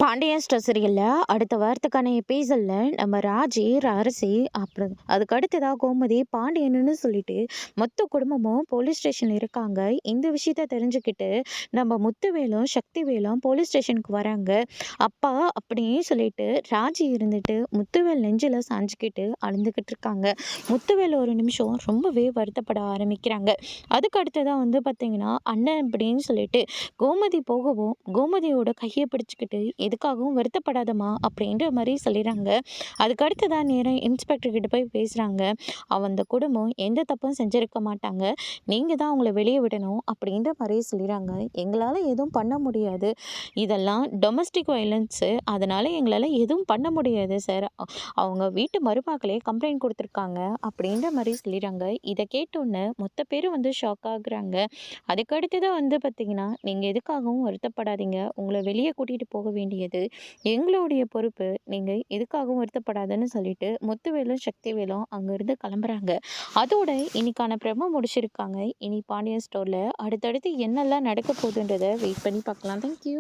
Pandian store சீரியலில் அடுத்த வாரத்துக்கான எபிசோடில் நம்ம ராஜி அரசி அப்புறம் அதுக்கு அடுத்ததாக கோமதி பாண்டியன்னு சொல்லிட்டு மொத்த குடும்பமும் போலீஸ் ஸ்டேஷனில் இருக்காங்க. இந்த விஷயத்த தெரிஞ்சுக்கிட்டு நம்ம முத்துவேலும் சக்திவேலும் போலீஸ் ஸ்டேஷனுக்கு வராங்க. அப்பா அப்படின்னு சொல்லிட்டு ராஜி இருந்துட்டு முத்துவேல் நெஞ்சில் சாஞ்சிக்கிட்டு அழுந்துக்கிட்டு இருக்காங்க. முத்துவேல் ஒரு நிமிஷம் ரொம்பவே வருத்தப்பட ஆரம்பிக்கிறாங்க. அதுக்கு அடுத்ததாக பார்த்தீங்கன்னா அண்ணன் அப்படின்னு சொல்லிட்டு கோமதி போகவும் கோமதியோட கையை பிடிச்சிக்கிட்டு எதுக்காகவும் வருத்தப்படாதம்மா அப்படின்ற மாதிரி சொல்லிடுறாங்க. அதுக்கு அடுத்ததான் நேரம் இன்ஸ்பெக்டர் கிட்ட போய் பேசுகிறாங்க. அந்த குடும்பம் எந்த தப்பும் செஞ்சிருக்க மாட்டாங்க, நீங்கள் தான் அவங்கள வெளியே விடணும் அப்படின்ற மாதிரி சொல்லிடுறாங்க. எங்களால் எதுவும் பண்ண முடியாது, இதெல்லாம் டொமஸ்டிக் வயலன்ஸு, அதனால் எங்களால் எதுவும் பண்ண முடியாது சார், அவங்க வீட்டு மருமகளே கம்ப்ளைண்ட் கொடுத்துருக்காங்க அப்படின்ற மாதிரி சொல்லிடுறாங்க. இதை கேட்டோன்னே மொத்த பேரும் ஷாக் ஆகுறாங்க. அதுக்கடுத்து தான் பார்த்தீங்கன்னா நீங்கள் எதுக்காகவும் வருத்தப்படாதீங்க, உங்களை வெளியே கூட்டிகிட்டு போக வேண்டியது எங்களுடைய பொறுப்பு, நீங்கள் எதுக்காகவும் வருத்தப்படாதுன்னு சொல்லிட்டு முத்துவேலும் சக்திவேலும் அங்கேருந்து கிளம்புறாங்க. அதோட இன்னைக்கான பிரமோ முடிச்சிருக்காங்க. இனி பாண்டியன் ஸ்டோரில் அடுத்தடுத்து என்னெல்லாம் நடக்க போகுதுன்றதை வெயிட் பண்ணி பார்க்கலாம். தேங்க்யூ.